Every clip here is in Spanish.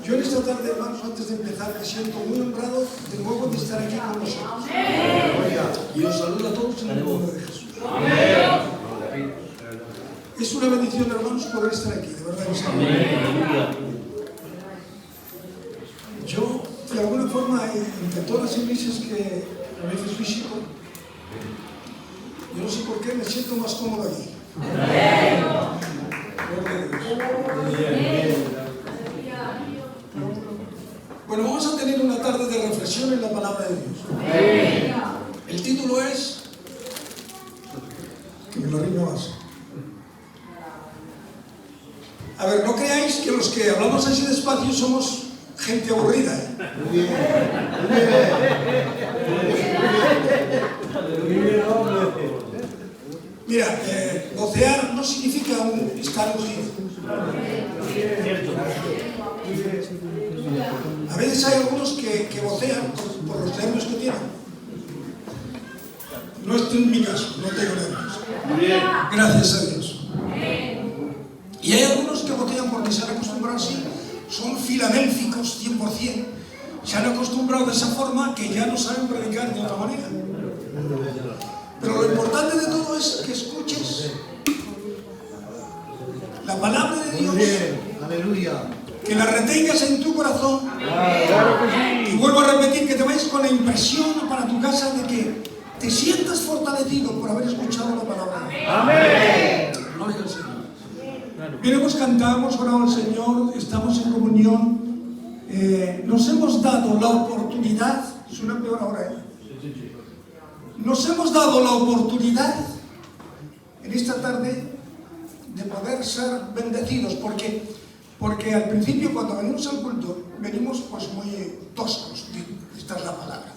Yo en esta tarde, hermanos, antes de empezar, me siento muy honrado de nuevo de estar aquí con vosotros. Y os saludo a todos en el nombre de Jesús. Es una bendición, hermanos, poder estar aquí, de verdad. Yo, de alguna forma, en todas las iglesias que a veces visito, yo no sé por qué me siento más cómodo aquí. Bueno, vamos a tener una tarde de reflexión en la palabra de Dios. El título es, que me lo rime más. A ver, no creáis que los que hablamos así despacio somos gente aburrida, ¿eh? Mira, vocear no significa estar ungido. A veces hay algunos que vocean por los nervios que tienen. No estoy en mi caso, no tengo nervios. Gracias a Dios. Y hay algunos que vocean porque se han acostumbrado así. Son filadélficos 100%. Se han acostumbrado de esa forma que ya no saben predicar de otra manera. Pero lo importante de todo es que escuches la palabra de Dios. Aleluya. Que la retengas en tu corazón. Y vuelvo a repetir, que te vayas con la impresión para tu casa de que te sientas fortalecido por haber escuchado la palabra. Amén. Gloria al Señor. Bien, hemos cantado, hemos orado al Señor, estamos en comunión. Nos hemos dado la oportunidad, es una peor hora, nos hemos dado la oportunidad en esta tarde de poder ser bendecidos, porque al principio, cuando venimos al culto, venimos pues muy toscos, esta es la palabra.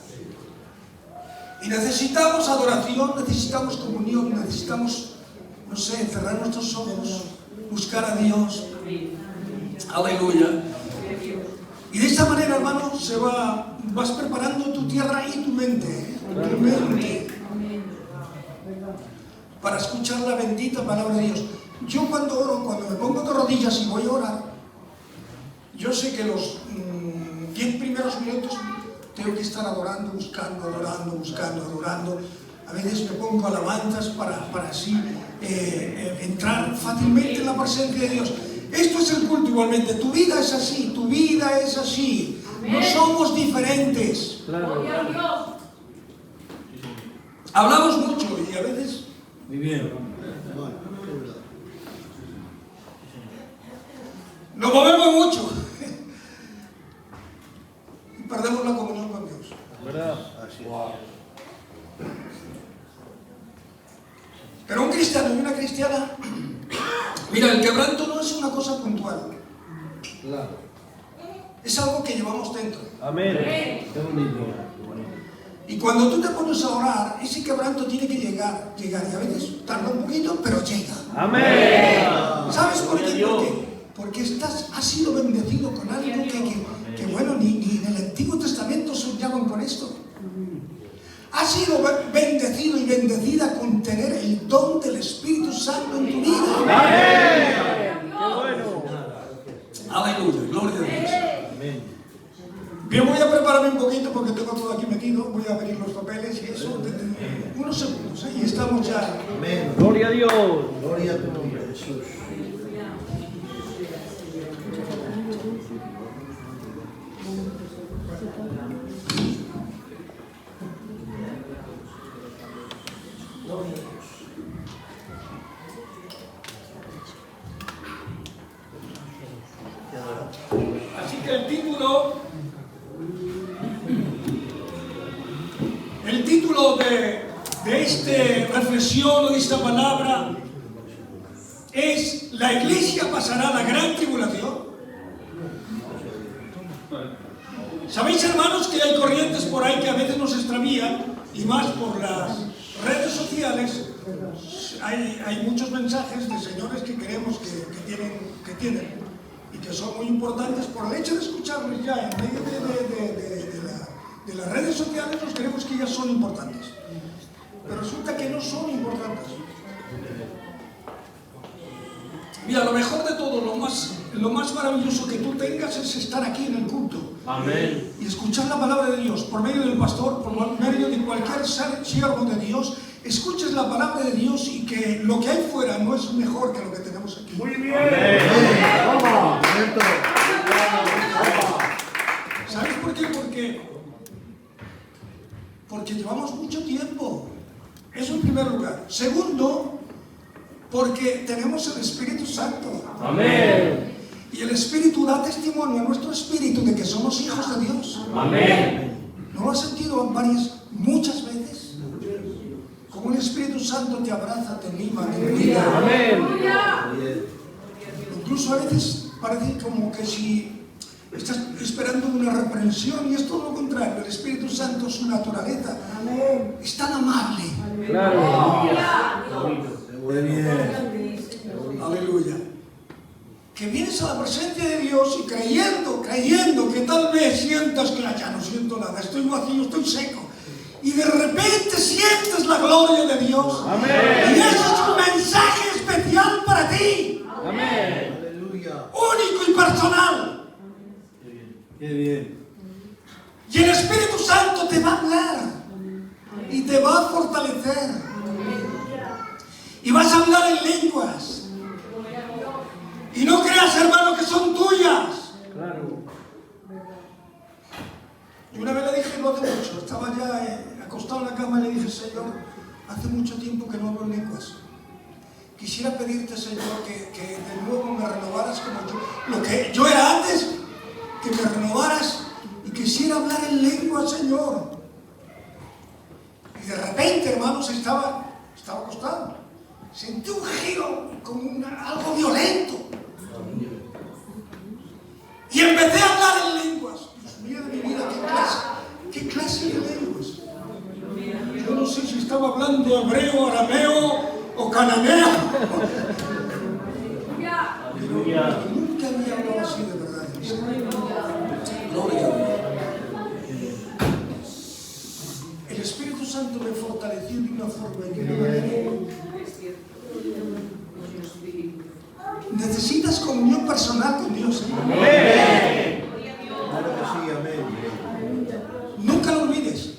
Y necesitamos adoración, necesitamos comunión, necesitamos, no sé, cerrar nuestros ojos, buscar a Dios. Aleluya. Y de esta manera, hermano, vas preparando tu tierra y tu mente, para escuchar la bendita palabra de Dios. Yo cuando oro, cuando me pongo de rodillas y voy a orar, yo sé que los 10 primeros minutos tengo que estar adorando, buscando, adorando. A veces me pongo alabanzas para así entrar fácilmente en la presencia de Dios. Esto es el culto igualmente. Tu vida es así, tu vida es así. No somos diferentes. Hablamos mucho y a veces... Muy bien. Nos movemos mucho. Y perdemos la comunión con Dios. ¿Verdad? Así. Pero un cristiano y una cristiana, mira, el quebranto no es una cosa puntual. Claro. Es algo que llevamos dentro. Amén. Qué bonito. Y cuando tú te pones a orar, ese quebranto tiene que llegar. Y a veces tarda un poquito, pero llega. Amén. ¿Sabes por qué? Porque has sido bendecido con algo que bueno, ni en el Antiguo Testamento soñaban con esto. Has sido bendecido y bendecida con tener el don del Espíritu Santo en tu vida. ¡Amén! ¡Qué bueno! Aleluya, gloria a Dios. Bien, voy a prepararme un poquito porque tengo todo aquí metido. Voy a abrir los papeles y eso. Unos segundos, y estamos ya. Amén. Gloria a Dios. Gloria a tu nombre, Jesús. Así que el título de esta reflexión o de esta palabra es: ¿la iglesia pasará la gran tribulación? ¿Sabéis, hermanos, que hay corrientes por ahí que a veces nos extravían, y más por las redes sociales? Hay muchos mensajes de señores que creemos que tienen y que son muy importantes. Por el hecho de escucharlos ya en medio de las redes sociales, nos creemos que ya son importantes, pero resulta que no son importantes. Mira, lo mejor de todo, lo más lo más maravilloso que tú tengas es estar aquí en el culto. Amén. Y escuchar la palabra de Dios por medio del pastor, por medio de cualquier siervo de Dios. Escuches la palabra de Dios y que lo que hay fuera no es mejor que lo que tenemos aquí. Muy bien. ¿Sabes por qué? Porque llevamos mucho tiempo. Eso en primer lugar. Segundo, porque tenemos el Espíritu Santo. Amén. Y el Espíritu da testimonio a nuestro espíritu de que somos hijos de Dios. Amén. ¿No lo has sentido muchas veces? Como el Espíritu Santo te abraza, te anima, te cuida. Amén. Incluso a veces parece como que si estás esperando una reprensión, y es todo lo contrario. El Espíritu Santo, su naturaleza, es tan amable. Claro. Muy bien. Aleluya. Que vienes a la presencia de Dios y creyendo que tal vez sientas que ya no siento nada, estoy vacío, estoy seco. Y de repente sientes la gloria de Dios. Amén. Y eso es un mensaje especial para ti. Amén. Aleluya. Único y personal. Qué bien. Y el Espíritu Santo te va a hablar. Y te va a fortalecer. Y vas a hablar en lenguas. Y no creas, hermano, que son tuyas. Claro. Y una vez le dije, no hace mucho, estaba ya acostado en la cama y le dije, Señor, hace mucho tiempo que no hablo en lenguas. Quisiera pedirte, Señor, que de nuevo me renovaras como lo que yo era antes, que me renovaras y quisiera hablar en lenguas, Señor. Y de repente, hermanos, estaba acostado. Sentí un giro, como algo violento. Y empecé a hablar en lenguas. Dios mío de mi vida, ¿qué clase de lenguas? Yo no sé si estaba hablando hebreo, arameo o cananeo. Aleluya. Nunca había hablado así de verdad. Gloria a Dios. El Espíritu Santo me fortaleció de una forma increíble. Necesitas comunión personal con Dios. Amén. Claro que sí, amén. Nunca lo olvides.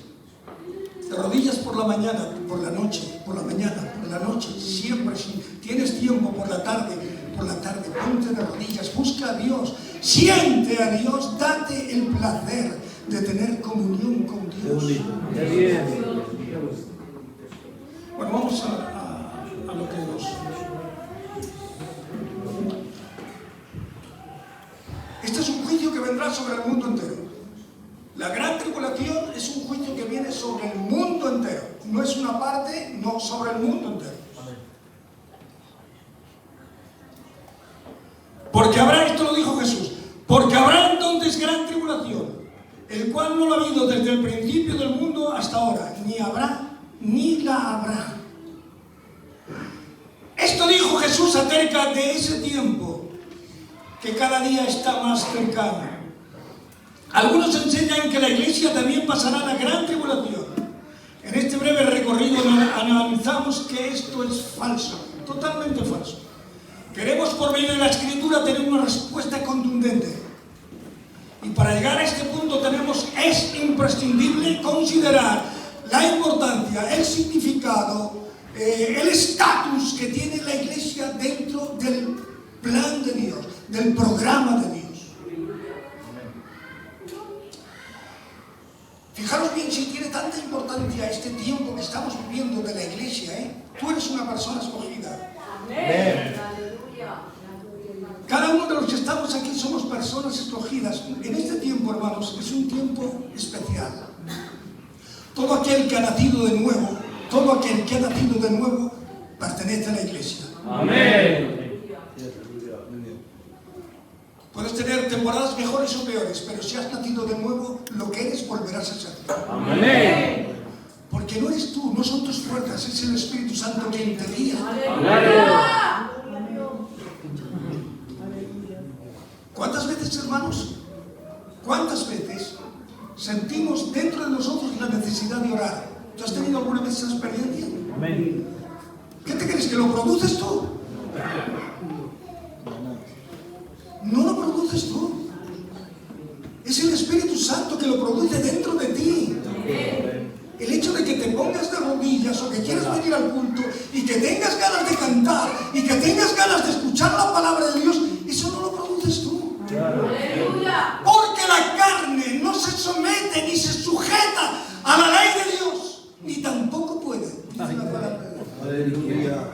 Te rodillas por la mañana, por la noche, por la mañana, por la noche, siempre. Si tienes tiempo por la tarde, ponte de rodillas, busca a Dios, siente a Dios, date el placer de tener comunión con Dios. Qué bien. Bueno, vamos a lo que nos... Este es un juicio que vendrá sobre el mundo entero. La gran tribulación es un juicio que viene sobre el mundo entero. No es una parte, no, sobre el mundo entero. Porque habrá, esto lo dijo Jesús, porque habrá entonces gran tribulación, el cual no lo ha habido desde el principio del mundo hasta ahora, ni habrá, ni la habrá. Esto dijo Jesús acerca de ese tiempo que cada día está más cercano. Algunos enseñan que la iglesia también pasará la gran tribulación. En este breve recorrido analizamos que esto es falso, totalmente falso. Queremos por medio de la Escritura tener una respuesta contundente. Y para llegar a este punto es imprescindible considerar la importancia, el significado, el estatus que tiene la iglesia dentro del plan de Dios, del programa de Dios. Fijaros bien si tiene tanta importancia este tiempo que estamos viviendo de la iglesia, Tú eres una persona escogida. Amén. Cada uno de los que estamos aquí somos personas escogidas. En este tiempo, hermanos, es un tiempo especial. Todo aquel que ha nacido de nuevo, pertenece a la iglesia. Amén. Puedes tener temporadas mejores o peores, pero si has nacido de nuevo, lo que eres volverás a ser. Amén. Porque no eres tú, no son tus fuerzas, es el Espíritu Santo quien te guía. Claro. ¿Cuántas veces, hermanos? ¿Cuántas veces sentimos dentro de nosotros la necesidad de orar? ¿Tú has tenido alguna vez esa experiencia? Amén. ¿Qué te crees? ¿Que lo produces tú? Es el Espíritu Santo que lo produce dentro de ti. El hecho de que te pongas de rodillas o que quieras venir al culto y que tengas ganas de cantar y que tengas ganas de escuchar la palabra de Dios, eso no lo produces tú. Porque la carne no se somete ni se sujeta a la ley de Dios, ni tampoco puede. Dice la palabra de Dios. Aleluya.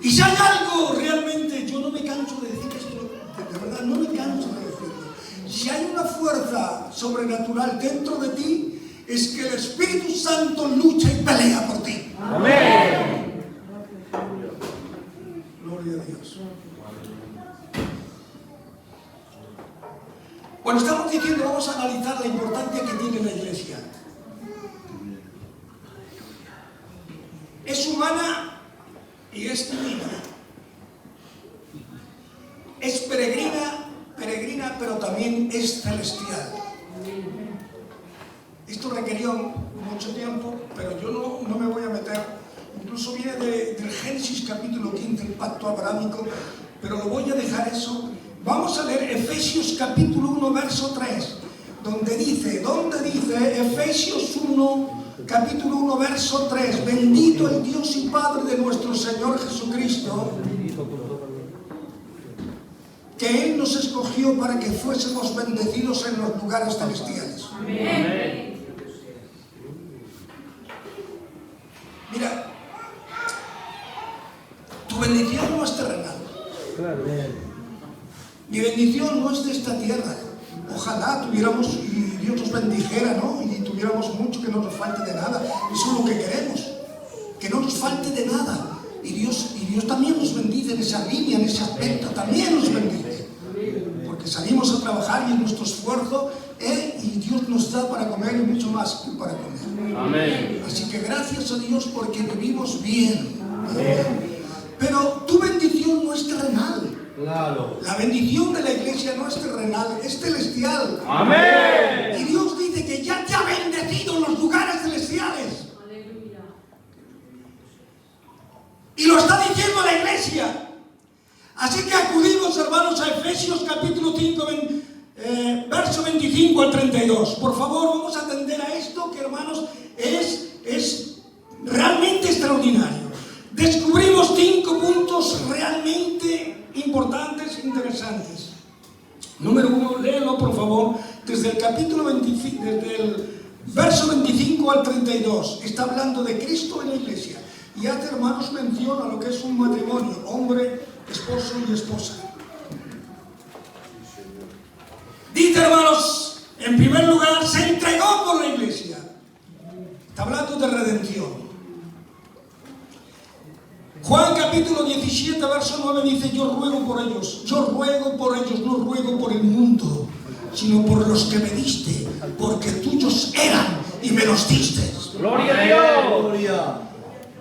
Y si hay algo realmente, yo no me canso de decir esto, de verdad no me canso de decirlo. Si hay una fuerza sobrenatural dentro de ti, es que el Espíritu Santo lucha y pelea por ti. Amén. Gloria a Dios. Bueno, estamos diciendo, vamos a analizar la importancia que tiene la iglesia. Es humana y es divina. Es peregrina, pero también es celestial. Esto requirió mucho tiempo, pero yo no me voy a meter. Incluso viene del Génesis capítulo 15, el pacto abrahámico, pero lo voy a dejar eso. Vamos a leer Efesios capítulo 1, verso 3, donde dice Efesios 1, capítulo 1, verso 3, bendito el Dios y Padre de nuestro Señor Jesucristo, que Él nos escogió para que fuésemos bendecidos en los lugares celestiales. Amén. Mira, tu bendición no es terrenal. Mi bendición no es de esta tierra. Ojalá tuviéramos y Dios nos bendijera, ¿no? Y tuviéramos mucho, que no nos falte de nada. Eso es lo que queremos, que no nos falte de nada. Y Dios también nos bendice en esa línea, en ese aspecto, también nos bendice. Porque salimos a trabajar y en nuestro esfuerzo, y Dios nos da para comer y mucho más que para comer. Amén. Así que gracias a Dios porque vivimos bien. Pero tu bendición no es terrenal. Claro. La bendición de la iglesia no es terrenal, es celestial. Amén. Y Dios dice que ya te ha bendecido en los lugares celestiales. Y lo está diciendo la iglesia. Así que acudimos, hermanos, a Efesios capítulo 5, verso 25 al 32. Por favor, vamos a atender a esto que, hermanos, es realmente extraordinario. Descubrimos 5 puntos realmente importantes e interesantes. Número 1, léelo por favor, desde el capítulo 25, desde el verso 25 al 32. Está hablando de Cristo en la iglesia. Y hace, hermanos, mención a lo que es un matrimonio, hombre, esposo y esposa. Dice, hermanos, en primer lugar, se entregó por la iglesia. Está hablando de redención. Juan capítulo 17, verso 9 dice, yo ruego por ellos, no ruego por el mundo, sino por los que me diste, porque tuyos eran y me los diste. Gloria a Dios. Gloria.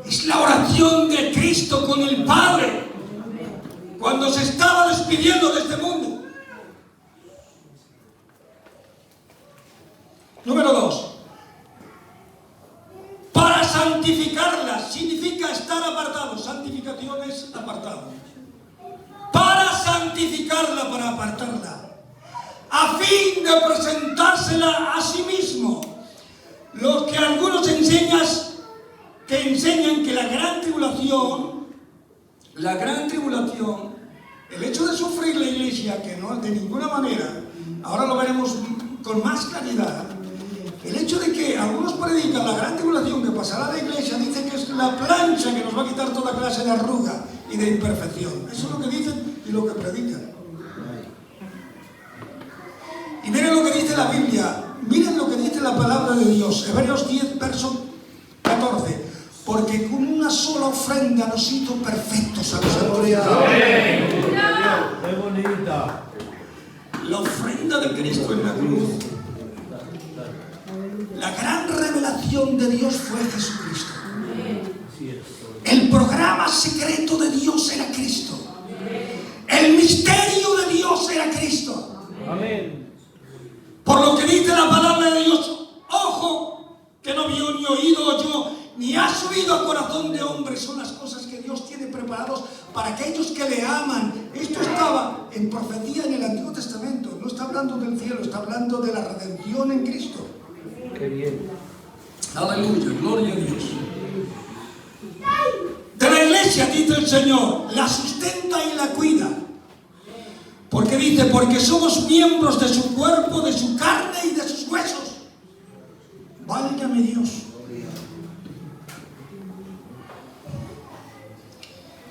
Es la oración de Cristo con el Padre cuando se estaba despidiendo de este mundo. Número 2. Para santificarla, significa estar apartado. Santificación es apartado. Para santificarla, para apartarla, a fin de presentársela a sí mismo. Los que algunos enseñan que la gran tribulación, el hecho de sufrir la iglesia, que no de ninguna manera, ahora lo veremos con más claridad. El hecho de que algunos predican la gran tribulación que pasará a la iglesia, dicen que es la plancha que nos va a quitar toda clase de arruga y de imperfección. Eso es lo que dicen y lo que predican. Y miren lo que dice la Biblia, miren lo que dice la palabra de Dios. Hebreos 10, verso 14. Porque con una sola ofrenda nos hizo perfectos a los santificados. Qué bonita. La ofrenda de Cristo en la cruz. La gran revelación de Dios fue Jesucristo. El programa secreto de Dios era Cristo. El misterio de Dios era Cristo. Amén. Por lo que dice la palabra de Dios, ojo que no vio ni oído oyó, ni ha subido a corazón de hombre, son las cosas que Dios tiene preparados para aquellos que le aman. Esto estaba en profecía en el Antiguo Testamento. No está hablando del cielo, está hablando de la redención en Cristo. Qué bien. Aleluya, gloria a Dios. De la iglesia, dice el Señor, la sustenta y la cuida. Porque dice, porque somos miembros de su cuerpo, de su carne y de sus huesos. Válgame Dios.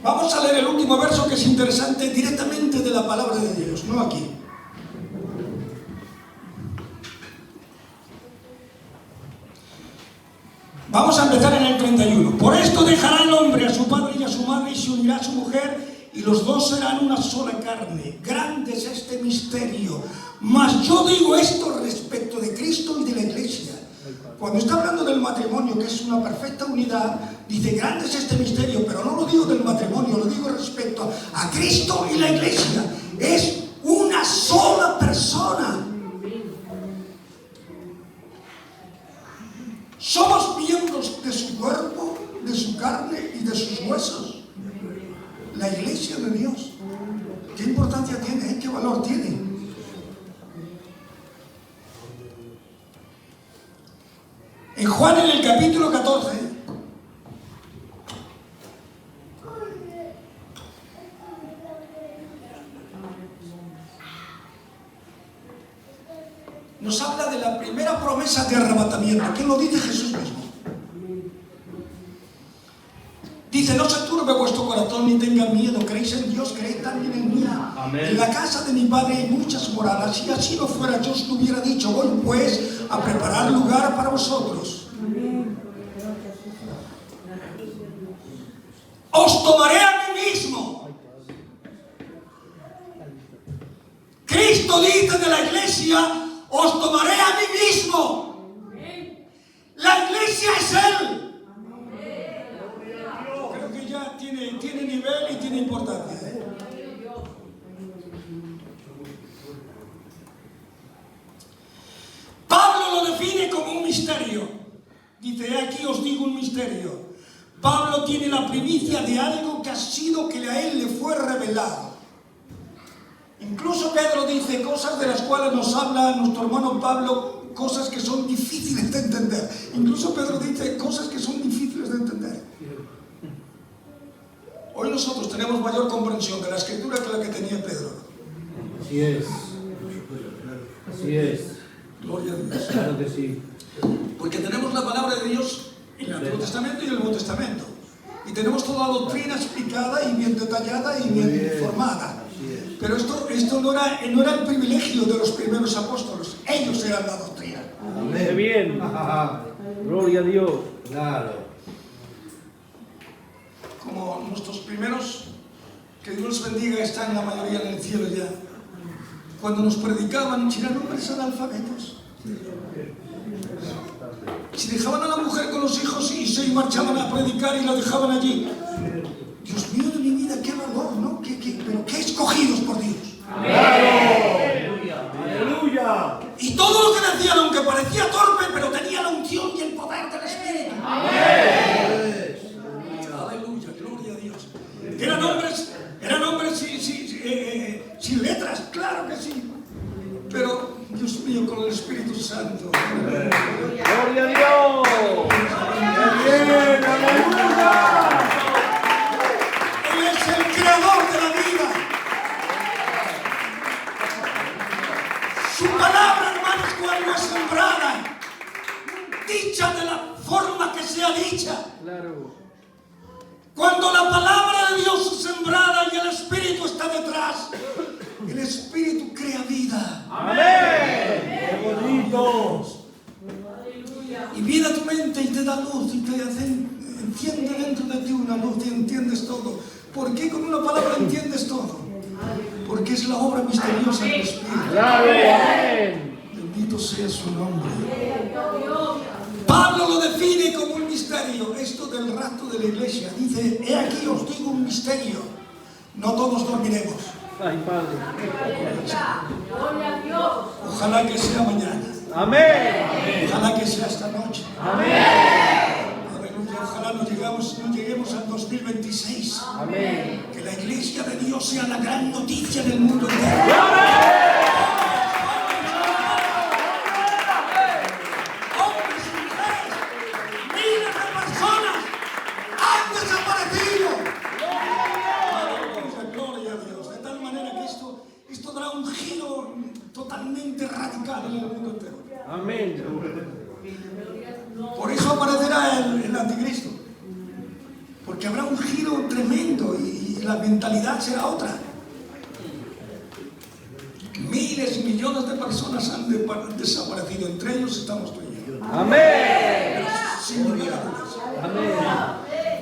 Vamos a leer el último verso que es interesante, directamente de la palabra de Dios, no aquí. Vamos a empezar en el 31. Por esto dejará el hombre a su padre y a su madre y se unirá a su mujer y los dos serán una sola carne. Grande es este misterio. Mas yo digo esto respecto de Cristo y de la iglesia. Cuando está hablando del matrimonio, que es una perfecta unidad, dice grande es este misterio, pero no lo digo del matrimonio, lo digo respecto a Cristo y la iglesia. Es una sola persona. Somos miembros de su cuerpo, de su carne y de sus huesos. La iglesia de Dios. ¿Qué importancia tiene? ¿Qué valor tiene? En Juan, en el capítulo 14, nos habla de la primera promesa de arrebatamiento. ¿Quién lo dice? Jesús mismo. Dice, no se turbe vuestro corazón ni tengan miedo. ¿Creéis en Dios? Creed también en mí. Amén. En la casa de mi Padre hay muchas moradas. Si así no fuera, yo os lo hubiera dicho. Voy pues a preparar lugar para vosotros. Os tomaré a mí mismo. Cristo dice de la iglesia, os tomaré a mí mismo. La iglesia es Él. Creo que ya tiene nivel y tiene importancia. Pablo lo define como un misterio. Dice, aquí os digo un misterio. Pablo tiene la primicia de algo que ha sido que a él le fue revelado. Incluso Pedro dice cosas de las cuales nos habla nuestro hermano Pablo, cosas que son difíciles de entender. Incluso Pedro dice cosas que son difíciles de entender. Hoy nosotros tenemos mayor comprensión de la Escritura que la que tenía Pedro. Así es. Así es. Gloria a Dios. Claro que sí. Porque tenemos la palabra de Dios en el Antiguo Testamento y en el Nuevo Testamento. Y tenemos toda la doctrina explicada y bien detallada y bien formada. Pero esto no era el privilegio de los primeros apóstoles. Ellos eran la doctrina. Amén. Qué bien. Gloria a Dios. Claro. Como nuestros primeros, que Dios los bendiga, están la mayoría en el cielo ya. Cuando nos predicaban, si eran hombres analfabetos. Si dejaban a la mujer con los hijos y se marchaban a predicar y la dejaban allí. Dios mío de mi vida, qué valor, ¿no? Pero qué escogidos por Dios. Aleluya. Y todo lo que decían, aunque parecía torpe, pero tenía la unción y el poder del Espíritu. Aleluya, gloria a Dios. Eran hombres sin letras, claro que sí. Pero, Dios mío, con el Espíritu Santo. Gloria a Dios. Bien, aleluya. Él es el creador de la vida. Su palabra, hermanos, cuando es sembrada, dicha de la forma que sea dicha. Claro. Cuando la palabra de Dios es sembrada y el Espíritu está detrás, el Espíritu crea vida. Amén. Qué bonito. Y viene a tu mente y te da luz y te enciende dentro de ti una luz y entiendes todo. ¿Por qué con una palabra entiendes todo? Porque es la obra misteriosa del Espíritu. Claro. Amén. Bendito sea su nombre. Pablo lo define como un misterio, esto del rapto de la iglesia. Dice, he aquí os digo un misterio, no todos dormiremos. Ay, Padre. Ojalá que sea mañana, Amén. ojalá que sea esta noche. Amén. Aleluya, ojalá no lleguemos al 2026. Amén. Que la iglesia de Dios sea la gran noticia del mundo entero. Hombres y mujeres, miles de personas han desaparecido. Gloria a Dios. De tal manera que esto dará un giro totalmente radical en el mundo entero. Amén. Por eso aparecerá el anticristo. Porque habrá un giro tremendo y la mentalidad será otra. Miles y millones de personas han desaparecido. Entre ellos estamos tú y yo. Amén. Sin lugar a dudas. Amén.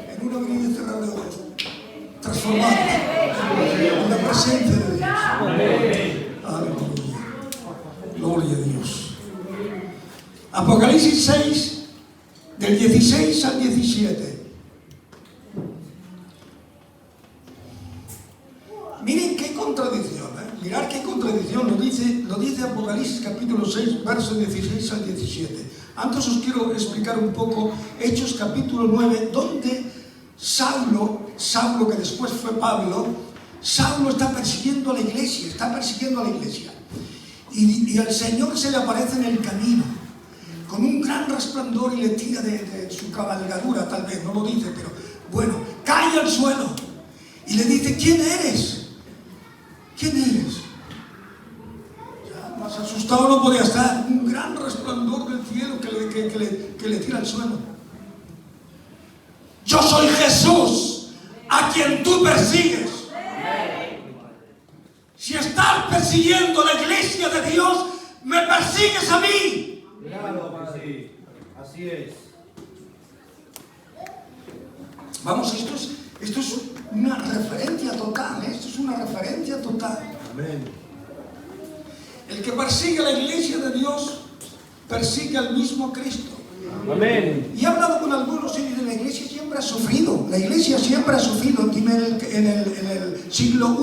En una venida y cerrar de ojos. Transformados en la presencia de Dios. Amén. Aleluya. Gloria a Dios. Apocalipsis 6, del 16 al 17. Miren qué contradicción, mirad qué contradicción, lo dice Apocalipsis capítulo 6, versos 16 al 17. Antes os quiero explicar un poco Hechos capítulo 9, donde Saulo, que después fue Pablo, Saulo está persiguiendo a la iglesia, y el Señor se le aparece en el camino, con un gran resplandor y le tira de su cabalgadura, tal vez, no lo dice, pero bueno, cae al suelo y le dice, ¿quién eres? ¿Quién eres? Ya, más asustado no podía estar. Un gran resplandor del cielo que le tira al suelo. Yo soy Jesús, a quien tú persigues. Si estás persiguiendo la iglesia de Dios, me persigues a mí. Claro que sí. Así es. Vamos, esto es una referencia total, esto es una referencia total. Amén. El que persigue la iglesia de Dios, persigue al mismo Cristo. Amén. Y he hablado con algunos y dicen, la iglesia siempre ha sufrido, dime en el siglo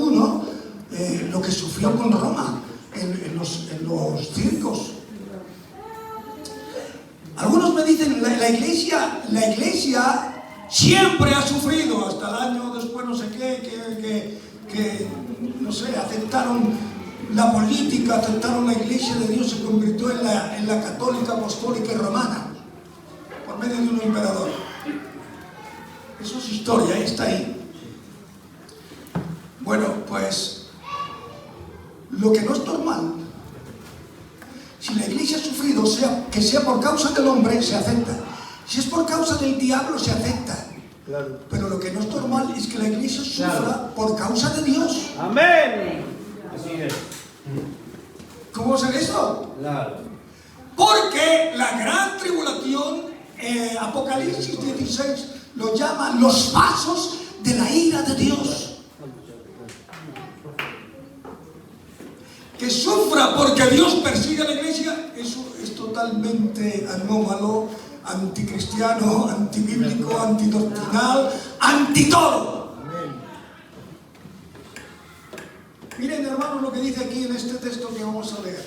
I, lo que sufrió con Roma, en los circos. Algunos me dicen, la iglesia siempre ha sufrido, hasta el año después no sé qué, que no sé, aceptaron la política, aceptaron la iglesia de Dios, se convirtió en la católica, apostólica y romana, por medio de un emperador. Eso es historia, está ahí. Bueno, pues, lo que no es normal, si la iglesia ha sufrido, que sea por causa del hombre, se acepta. Si es por causa del diablo, se acepta. Claro. Pero lo que no es normal es que la iglesia sufra por causa de Dios. Amén. Así es. ¿Cómo es eso? Claro. Porque la gran tribulación, Apocalipsis 16, lo llama los pasos de la ira de Dios. Que sufra porque Dios persigue a la iglesia, eso es totalmente anómalo, anticristiano, antibíblico, antidoctrinal, antitodo. Miren, hermanos, lo que dice aquí en este texto que vamos a leer.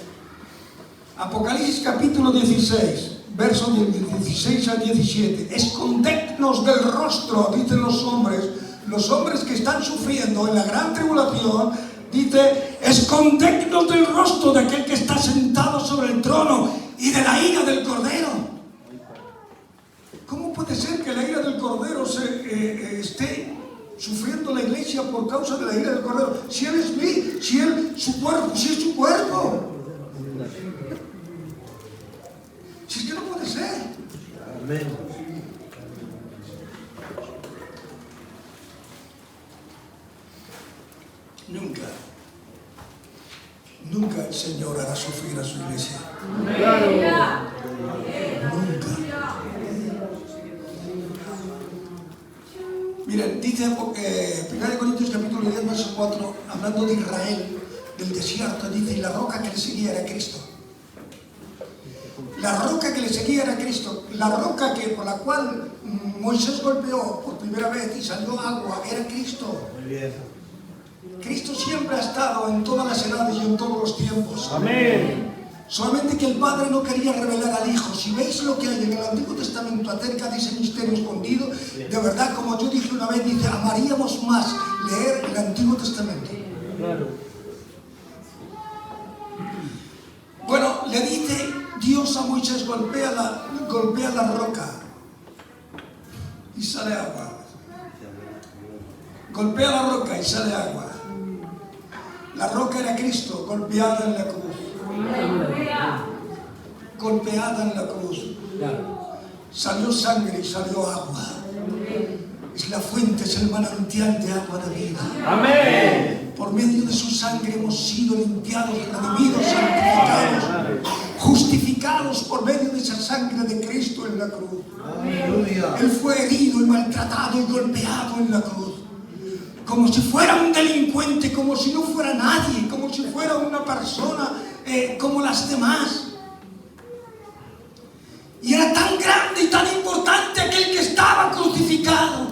Apocalipsis capítulo 16, versos del 16 al 17. Escondednos del rostro, dicen los hombres que están sufriendo en la gran tribulación, dice, escondednos del rostro de aquel que está sentado sobre el trono y de la ira del Cordero. ¿Cómo puede ser que la ira del Cordero esté sufriendo la iglesia por causa de la ira del Cordero? Si Él es mí, si es su cuerpo. Si es que no puede ser. Amén. Nunca el Señor hará sufrir a su iglesia. Claro. Nunca. Miren, dice 1 Corintios capítulo 10, verso 4, hablando de Israel, del desierto, dice, y la roca que le seguía era Cristo. La roca que le seguía era Cristo. La roca por la cual Moisés golpeó por primera vez y salió agua era Cristo. Muy bien. Cristo siempre ha estado en todas las edades y en todos los tiempos. Amén. Solamente que el Padre no quería revelar al Hijo. Si veis lo que hay en el Antiguo Testamento acerca de ese misterio escondido, de verdad, como yo dije una vez, dice, amaríamos más leer el Antiguo Testamento. Claro. Bueno, le dice Dios a Moisés, golpea la roca y sale agua. Golpea la roca y sale agua. La roca era Cristo, golpeada en la cruz. Golpeada en la cruz. Salió sangre y salió agua. Es la fuente, es el manantial de agua de vida. Amén. Por medio de su sangre hemos sido limpiados, redimidos, santificados, justificados por medio de esa sangre de Cristo en la cruz. Aleluya. Él fue herido y maltratado y golpeado en la cruz. Como si fuera un delincuente, como si no fuera nadie, como si fuera una persona como las demás. Y era tan grande y tan importante aquel que estaba crucificado.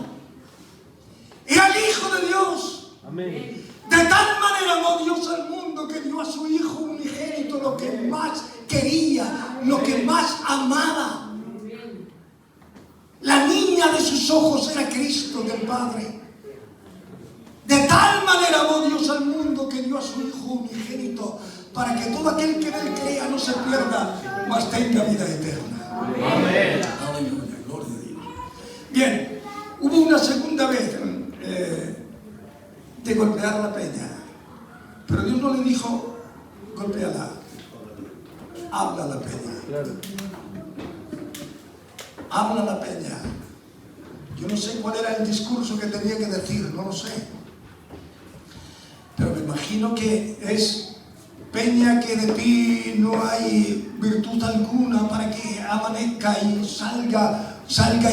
Era el Hijo de Dios. Amén. De tal manera amó Dios al mundo que dio a su Hijo unigénito, lo que más quería, lo que más amaba. La niña de sus ojos era Cristo del Padre. De tal manera amó Dios al mundo que dio a su Hijo unigénito, para que todo aquel que en él crea no se pierda, mas tenga vida eterna. Amén. Aleluya, gloria a Dios. Bien, hubo una segunda vez de golpear la peña, pero Dios no le dijo, golpéala, habla la peña. Claro. Habla la peña. Yo no sé cuál era el discurso que tenía que decir, no lo sé. Pero me imagino que es: peña, que de ti no hay virtud alguna para que amanezca y salga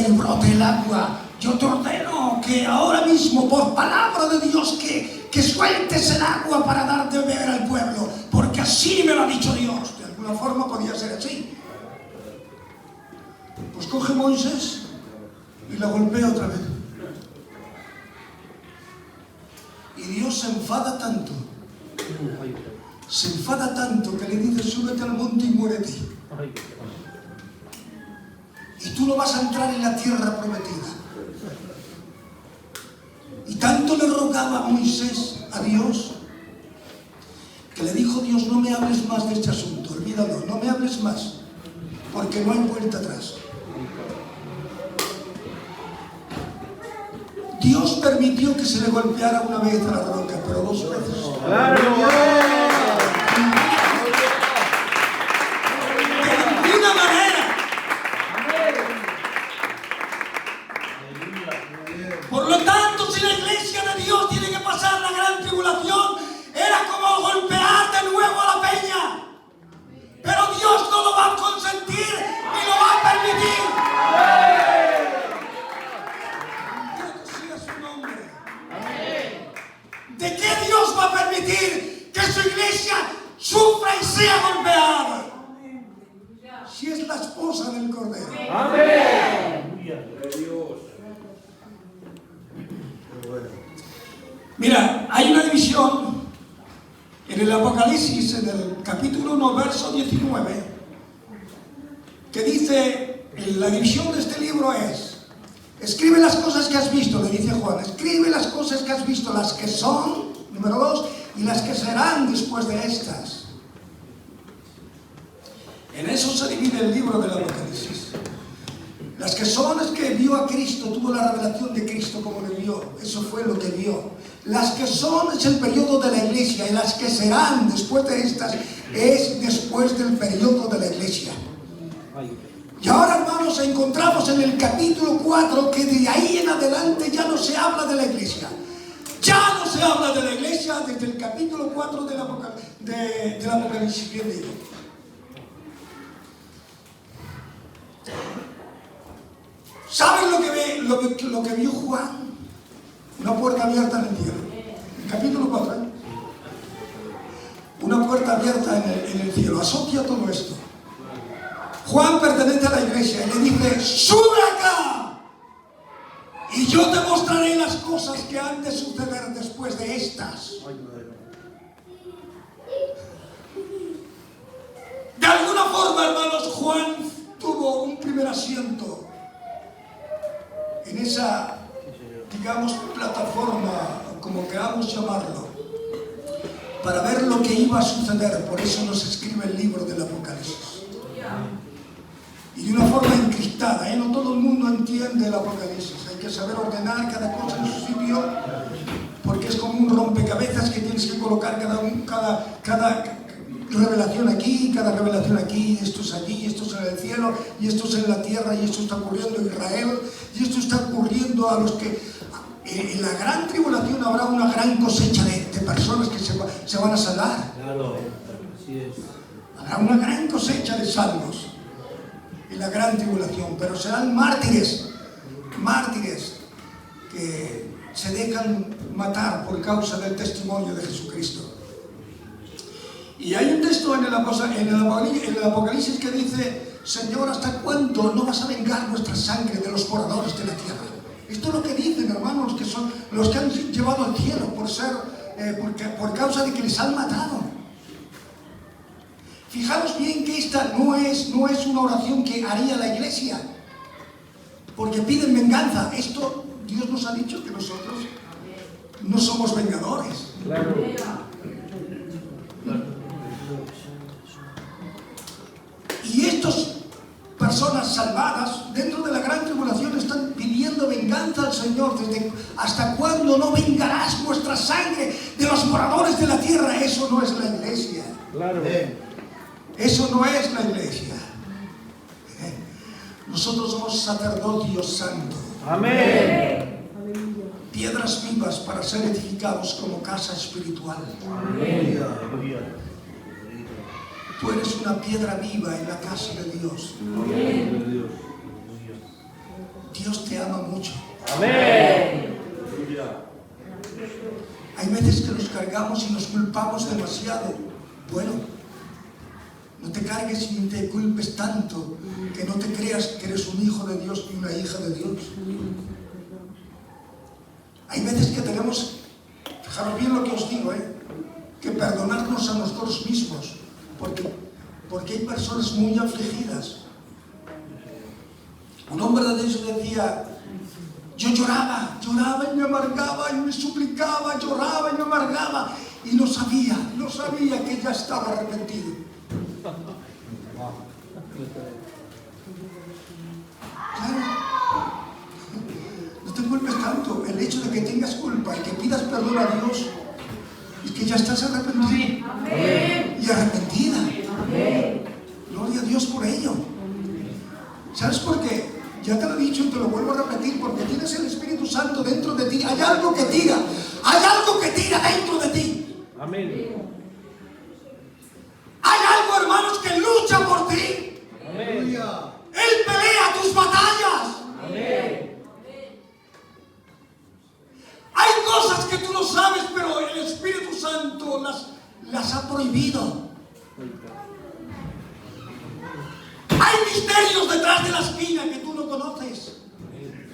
y brote el agua. Yo te ordeno que ahora mismo, por palabra de Dios, que sueltes el agua para dar de beber al pueblo, porque así me lo ha dicho Dios. De alguna forma podía ser así. Pues coge Moisés y la golpea otra vez. Y Dios se enfada tanto, que le dice: súbete al monte y muérete. Y tú no vas a entrar en la tierra prometida. Y tanto le rogaba a Moisés a Dios, que le dijo Dios: no me hables más de este asunto, olvídalo, no me hables más, porque no hay vuelta atrás. Dios permitió que se le golpeara una vez a la roca, pero 2 veces. Claro. De ninguna manera. Por lo tanto, si la iglesia de Dios tiene que pasar la gran tribulación, era como golpear de nuevo a la peña. Pero Dios no lo va a consentir ni lo va a permitir. ¿De qué Dios va a permitir que su iglesia sufra y sea golpeada? Si es la esposa del Cordero. Amén. Mira, hay una división en el Apocalipsis, en el capítulo 1, verso 19, que dice, la división de este libro es: escribe las cosas que has visto, le dice Juan, escribe las cosas que has visto, las que son, número 2, y las que serán después de estas. En eso se divide el libro del Apocalipsis. Las que son es que vio a Cristo, tuvo la revelación de Cristo como le vio, eso fue lo que vio. Las que son es el periodo de la iglesia, y las que serán después de estas es después del periodo de la iglesia. Y ahora, hermanos, encontramos en el capítulo 4 que de ahí en adelante ya no se habla de la iglesia. Ya no se habla de la iglesia desde el capítulo 4 del Apocalipsis. Bien digo. ¿Saben lo que vio Juan? Una puerta abierta en el cielo. El capítulo 4. Una puerta abierta en el cielo. Asocia todo esto. Juan pertenece a la iglesia y le dice: sube acá y yo te mostraré las cosas que han de suceder después de estas. Juan tuvo un primer asiento en esa, digamos, plataforma, como queramos llamarlo, para ver lo que iba a suceder. Por eso nos escribe el libro del Apocalipsis. Y de una forma encriptada, no todo el mundo entiende el Apocalipsis. Hay que saber ordenar cada cosa en su sitio, porque es como un rompecabezas que tienes que colocar cada revelación aquí, cada revelación aquí, esto es allí, esto es en el cielo, y esto es en la tierra, y esto está ocurriendo en Israel, y esto está ocurriendo a los que... En la gran tribulación habrá una gran cosecha de personas que se van a salvar. Claro, así es. Habrá una gran cosecha de salvos en la gran tribulación, pero serán mártires que se dejan matar por causa del testimonio de Jesucristo. Y hay un texto en el Apocalipsis que dice: Señor, ¿hasta cuándo no vas a vengar nuestra sangre de los moradores de la tierra? Esto es lo que dicen, hermanos, que son los que han llevado al cielo por causa de que les han matado. Fijaros bien que esta no es una oración que haría la iglesia, porque piden venganza. Esto Dios nos ha dicho que nosotros no somos vengadores. Claro. Y estas personas salvadas dentro de la gran tribulación están pidiendo venganza al Señor. ¿Hasta cuándo no vengarás vuestra sangre de los moradores de la tierra? Eso no es la iglesia. Claro. Eso no es la iglesia. Nosotros somos sacerdocio santo. Amén. Piedras vivas para ser edificados como casa espiritual. Amén. Tú eres una piedra viva en la casa de Dios. Amén. Dios te ama mucho. Amén. Hay veces que nos cargamos y nos culpamos demasiado. Bueno, no te cargues y ni te culpes tanto que no te creas que eres un hijo de Dios y una hija de Dios. Hay veces que tenemos, fijaros bien lo que os digo, que perdonarnos a nosotros mismos, porque hay personas muy afligidas. Un hombre de Dios decía: yo lloraba y me amargaba y me suplicaba, lloraba y me amargaba, y no sabía que ya estaba arrepentido. Claro, no te culpes tanto. El hecho de que tengas culpa y que pidas perdón a Dios es que ya estás arrepentido. Amén. Y arrepentida. Amén. Gloria a Dios por ello. ¿Sabes por qué? Ya te lo he dicho y te lo vuelvo a repetir, porque tienes el Espíritu Santo dentro de ti. Hay algo que tira dentro de ti. Amén. Hay algo, hermanos, que lucha por ti. Amén. Él pelea tus batallas. Amén. Hay cosas que tú no sabes, pero el Espíritu Santo las ha prohibido. Hay misterios detrás de la esquina que tú no conoces,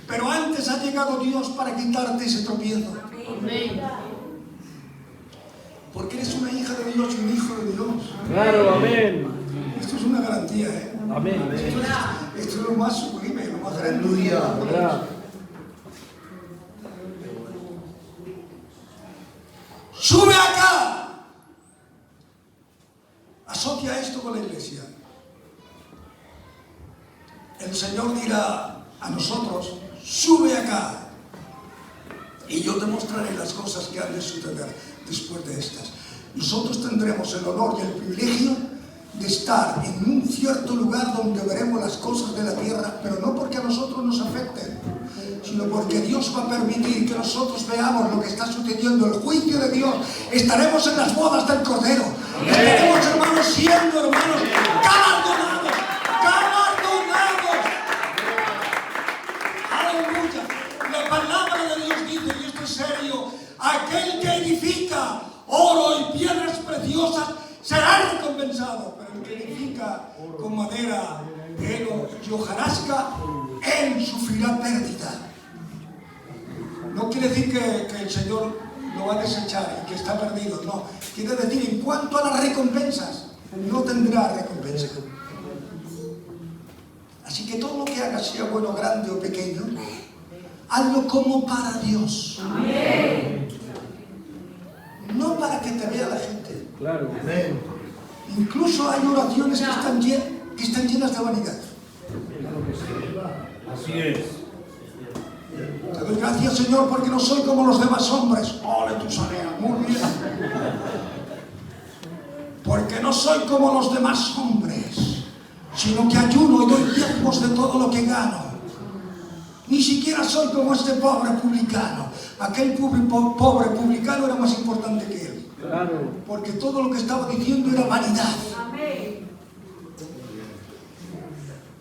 pero antes ha llegado Dios para quitarte ese tropiezo. Amén. Porque eres una hija de Dios y un hijo de Dios. Claro, amén. Esto es una garantía, Amén. Esto es lo más sublime, lo más grande. Verdad. Sube acá. Asocia esto con la iglesia. El Señor dirá a nosotros: sube acá y yo te mostraré las cosas que han de suceder después de estas. Nosotros tendremos el honor y el privilegio de estar en un cierto lugar donde veremos las cosas de la tierra, pero no porque a nosotros nos afecten, sino porque Dios va a permitir que nosotros veamos lo que está sucediendo, el juicio de Dios. Estaremos en las bodas del Cordero. Estaremos, hermanos, siendo, hermanos, galardonados. Aleluya. La palabra de Dios dice, y esto es serio: aquel que edifica oro y piedras preciosas será recompensado, pero el que edifica con madera, heno y hojarasca, él sufrirá pérdida. No quiere decir que el Señor lo va a desechar y que está perdido, no. Quiere decir, en cuanto a las recompensas, no tendrá recompensa. Así que todo lo que hagas, sea bueno, grande o pequeño, hazlo como para Dios. Amén. No para que te vea la gente. Claro. Amén. Incluso hay oraciones que están llenas de vanidad. Así es. Te doy gracias, Señor, porque no soy como los demás hombres. ¡Ole tu sanea! Muy bien. Porque no soy como los demás hombres, sino que ayuno y doy diezmos de todo lo que gano. Ni siquiera soy como este pobre publicano. Aquel pobre publicano era más importante que él. Claro. Porque todo lo que estaba diciendo era vanidad.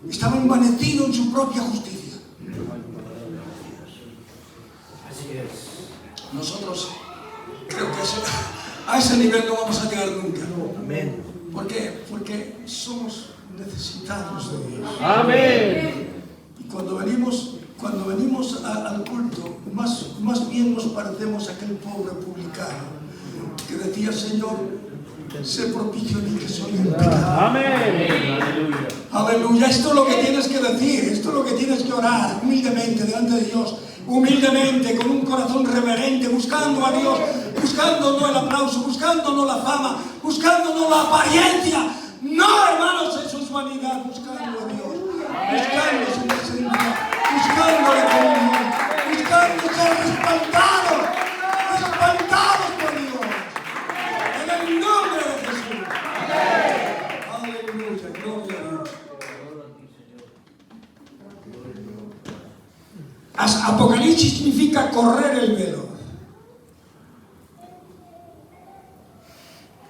Estaba envanecido en su propia justicia. Así es. Nosotros creo que a ese nivel no vamos a llegar nunca. Amén. ¿Por qué? Porque somos necesitados de Dios. Amén. Y cuando venimos al culto, más bien nos parecemos a aquel pobre publicano que decía: Señor, sé propicio en mí que soy un pecador. Amén. Aleluya. Aleluya, esto es lo que tienes que decir, esto es lo que tienes que orar humildemente delante de Dios, humildemente, con un corazón reverente, buscando a Dios, buscando no el aplauso, buscando no la fama, buscando no la apariencia. No, hermanos, eso es vanidad, buscando a Dios, buscando su presencia, buscándole comunión, buscando ser respaldados por Dios, en el nombre de Jesús. Aleluya, gloria a Dios. Apocalipsis significa correr el velo.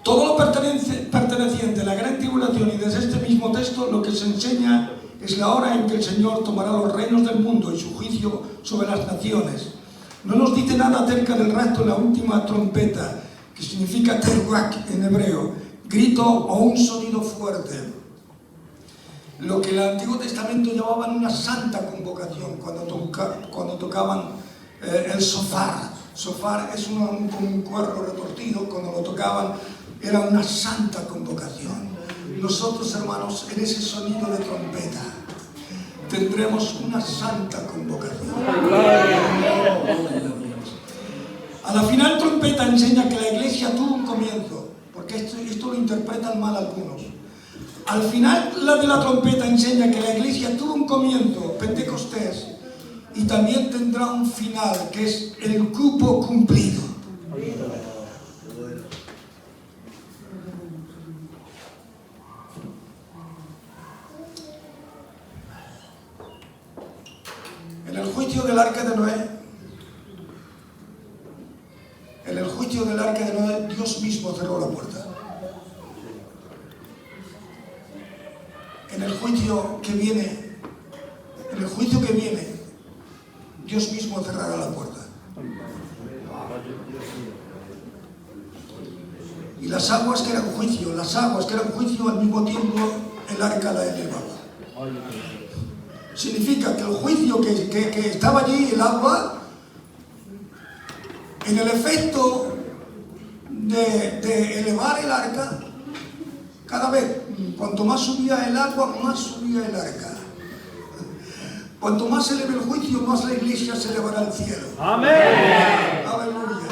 Todo lo perteneciente a la gran tribulación, y desde este mismo texto lo que se enseña es la hora en que el Señor tomará los reinos del mundo y su juicio sobre las naciones. No nos dice nada acerca del rapto en la última trompeta, que significa teruak en hebreo, grito o un sonido fuerte. Lo que el Antiguo Testamento llamaban una santa convocación cuando tocaban el sofar. Sofar es como un cuerno retorcido, cuando lo tocaban era una santa convocación. Nosotros, hermanos, en ese sonido de trompeta tendremos una santa convocación. A la final trompeta enseña que la iglesia tuvo un comienzo, porque esto lo interpretan mal algunos. Al final de la trompeta enseña que la iglesia tuvo un comienzo, Pentecostés, y también tendrá un final, que es el cupo cumplido. En el juicio del arca de Noé, Dios mismo cerró la puerta. En el juicio que viene, Dios mismo cerrará la puerta. Y las aguas que eran juicio, al mismo tiempo el arca la elevaba. Significa que el juicio que estaba allí, el agua, en el efecto de elevar el arca, cada vez, cuanto más subía el agua, más subía el arca. Cuanto más se eleve el juicio, más la iglesia se elevará al cielo. Amén. Aleluya.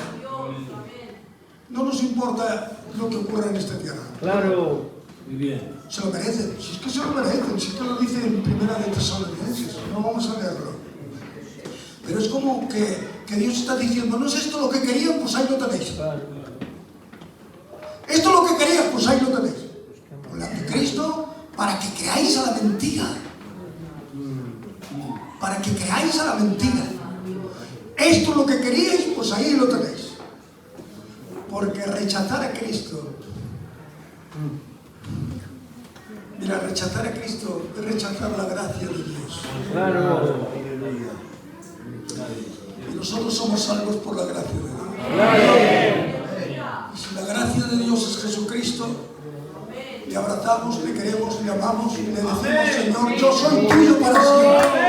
No nos importa lo que ocurra en esta tierra. Claro. Muy bien. Se lo merecen, si es que se lo merecen, si es que lo dice en Primera de Tesalonicenses, no vamos a leerlo. Pero es como que Dios está diciendo: no es esto lo que querían, pues ahí lo tenéis. Esto es lo que querías, pues ahí lo tenéis. Con la de Cristo, para que creáis a la mentira. Para que creáis a la mentira. Esto es lo que queríais, pues ahí lo tenéis. Porque rechazar a Cristo, mira, rechazar a Cristo es rechazar la gracia de Dios. Claro. Y nosotros somos salvos por la gracia de Dios. Claro. Y si la gracia de Dios es Jesucristo, le abrazamos, le queremos, le amamos y le decimos: Señor, yo soy tuyo para siempre.